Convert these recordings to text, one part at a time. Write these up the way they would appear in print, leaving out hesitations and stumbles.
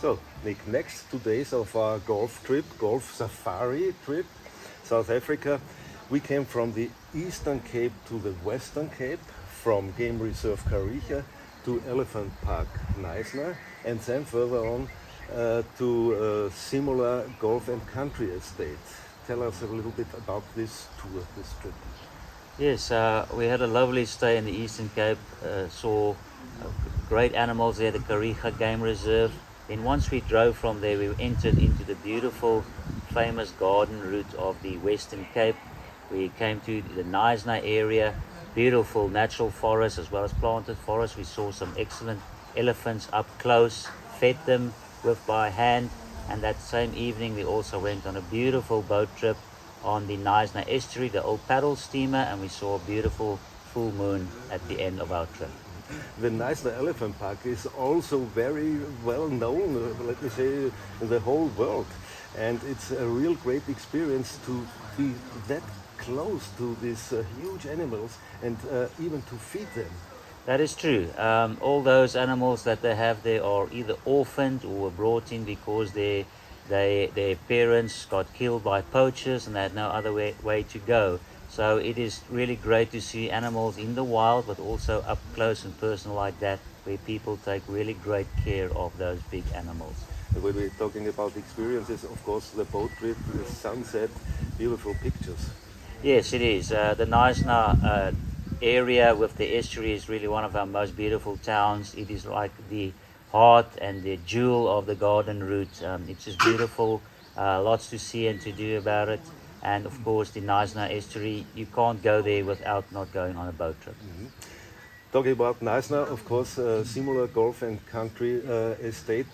So, Nick, next 2 days of our golf trip, golf safari trip, South Africa, we came from the Eastern Cape to the Western Cape, from Game Reserve Kariga to Elephant Park Knysna, and then further on to Simula Golf and Country Estate. Tell us a little bit about this tour, this trip. Yes, we had a lovely stay in the Eastern Cape, saw great animals there, the Kariga Game Reserve. Then once we drove from there, we entered into the beautiful, famous garden route of the Western Cape. We came to the Knysna area, beautiful natural forest as well as planted forest. We saw some excellent elephants up close, fed them by hand, and that same evening we also went on a beautiful boat trip on the Knysna estuary, the old paddle steamer, and we saw a beautiful full moon at the end of our trip. The Knysna Elephant Park is also very well known, let me say, in the whole world. And it's a real great experience to be that close to these huge animals and even to feed them. That is true. All those animals that they have there are either orphaned or were brought in because their parents got killed by poachers and they had no other way to go. So it is really great to see animals in the wild, but also up close and personal like that, where people take really great care of those big animals. When we're talking about experiences, of course, the boat trip, the sunset, beautiful pictures. Yes, it is. The Knysna area with the estuary is really one of our most beautiful towns. It is like the heart and the jewel of the garden route. It's just beautiful, lots to see and to do about it. And of course, the Knysna estuary, you can't go there without not going on a boat trip. Mm-hmm. Talking about Knysna, of course, Simula Golf and Country Estate,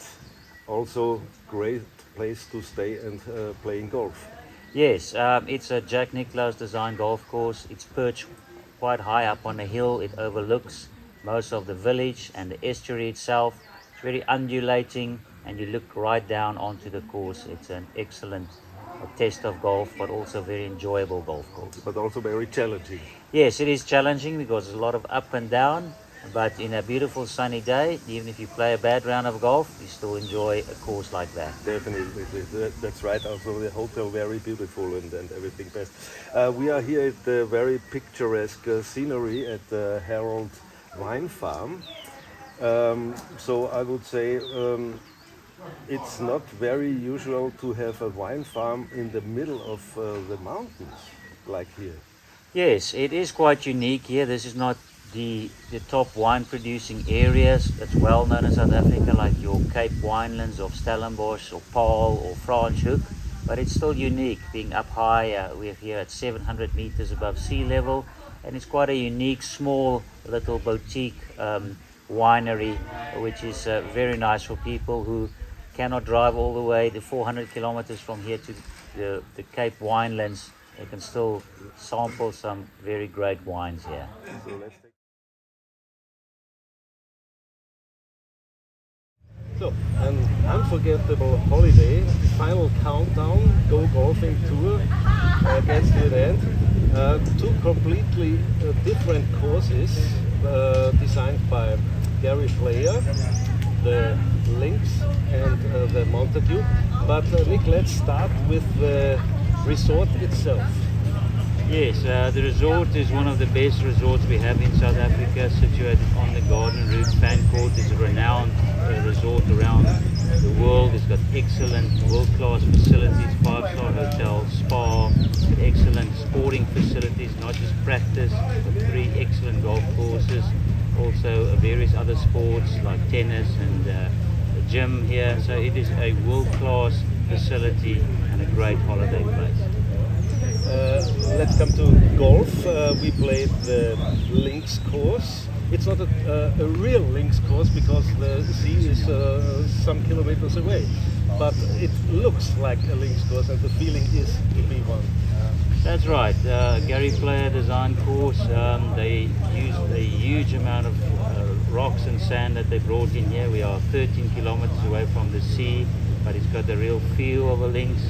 also great place to stay and playing golf. Yes, it's a Jack Nicklaus designed golf course. It's perched quite high up on a hill. It overlooks most of the village and the estuary itself. It's very undulating and you look right down onto the course. It's an excellent test of golf, but also very enjoyable golf course. But also very challenging. Yes, it is challenging because there's a lot of up and down, but in a beautiful sunny day, even if you play a bad round of golf, you still enjoy a course like that. Definitely, that's right. Also the hotel very beautiful and everything best. We are here at the very picturesque scenery at the Harold Wine Farm. So I would say it's not very usual to have a wine farm in the middle of the mountains like here. Yes, it is quite unique here. This is not the top wine producing areas that's well known in South Africa, like your Cape winelands of Stellenbosch or Paarl or Franschhoek, but it's still unique being up high. We're here at 700 meters above sea level, and it's quite a unique small little boutique winery, which is very nice for people who cannot drive all the way the 400 kilometers from here to the Cape winelands. They can still sample some very great wines here. So let's take... So, an unforgettable holiday, final countdown, go golfing tour gets to the end. Two completely different courses designed by Gary Player, the Lynx and the Montague. But Nick, let's start with the resort itself. Yes, the resort is one of the best resorts we have in South Africa, situated on the garden route. Fancourt is a renowned resort around the world. It's got excellent world-class facilities, 5-star hotel, spa, excellent sporting facilities, not just practice, but 3 excellent golf courses, also various other sports like tennis and a gym here. So it is a world-class facility and a great holiday place. Let's come to golf. We played the links course. It's not a real links course because the sea is some kilometers away, but it looks like a links course and the feeling is to be one. That's right. Gary Player design course. They used a huge amount of rocks and sand that they brought in here. We are 13 kilometers away from the sea, but it's got the real feel of a links.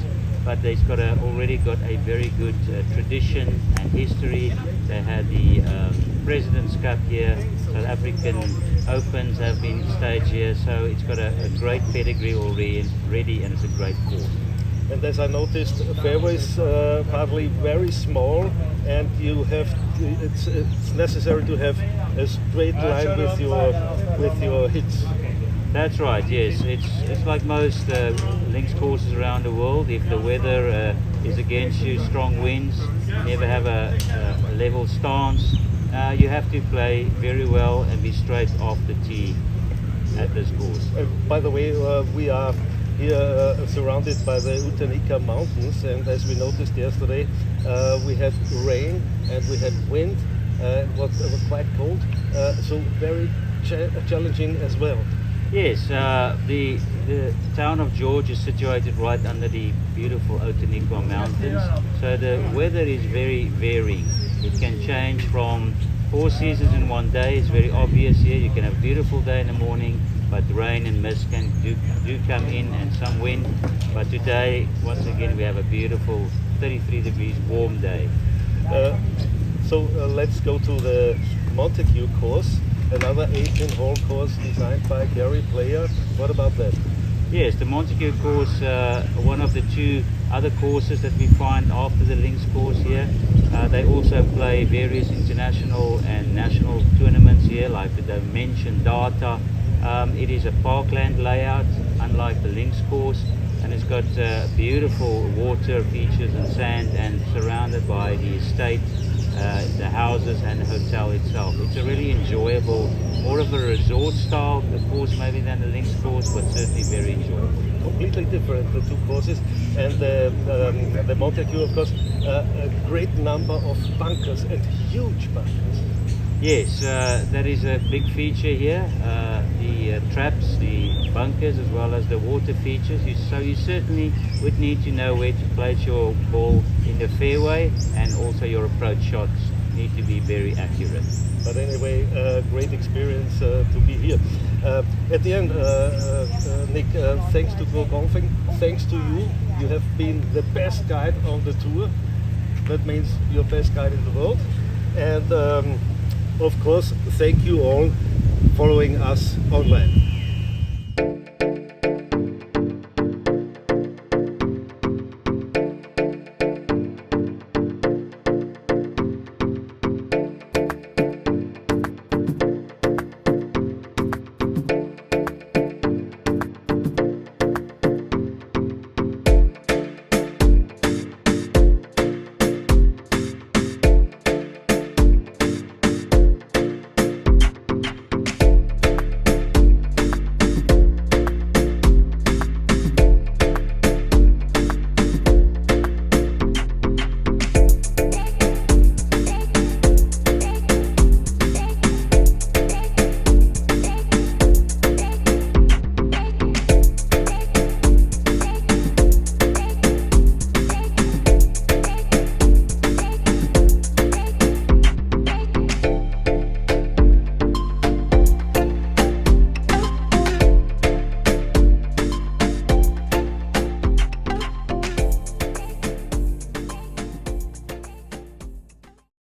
But they've already got a very good tradition and history. They had the President's Cup here, South African Opens have been staged here, so it's got a great pedigree already, and it's a great course. And as I noticed, fairways partly very small, and it's necessary to have a straight line with your hits. That's right. Yes, it's like most links courses around the world. If the weather is against you, strong winds, never have a level stance, you have to play very well and be straight off the tee at this course. By the way, we are here surrounded by the Utanika Mountains, and as we noticed yesterday, we had rain and we had wind. It was quite cold, so very challenging as well. Yes, the town of George is situated right under the beautiful Utanika Mountains, so the weather is very varying. It can change from 4 seasons in one day. It's very obvious here. You can have a beautiful day in the morning, but rain and mist do come in, and some wind. But today, once again, we have a beautiful 33 degrees warm day. So let's go to the Montague course, another 18-hole course designed by Gary Player. What about that? Yes, the Montague course, one of the 2 other courses that we find after the links course here. They also play various international and national tournaments here, like the Dimension Data. It is a parkland layout, unlike the links course, and it's got beautiful water features and sand, and surrounded by the estate, the houses and the hotel itself. It's a really enjoyable, more of a resort style course maybe than the links course, but certainly very enjoyable. Completely different, the 2 courses, and the Montague, of course, a great number of bunkers, and huge bunkers. Yes, that is a big feature here, the traps, the bunkers, as well as the water features. So you certainly would need to know where to place your ball in the fairway, and also your approach shots need to be very accurate. But anyway, great experience to be here. At the end, Nick, thanks to Go Golfing, thanks to you. You have been the best guide on the tour. That means you're best guide in the world. And of course, thank you all following us online.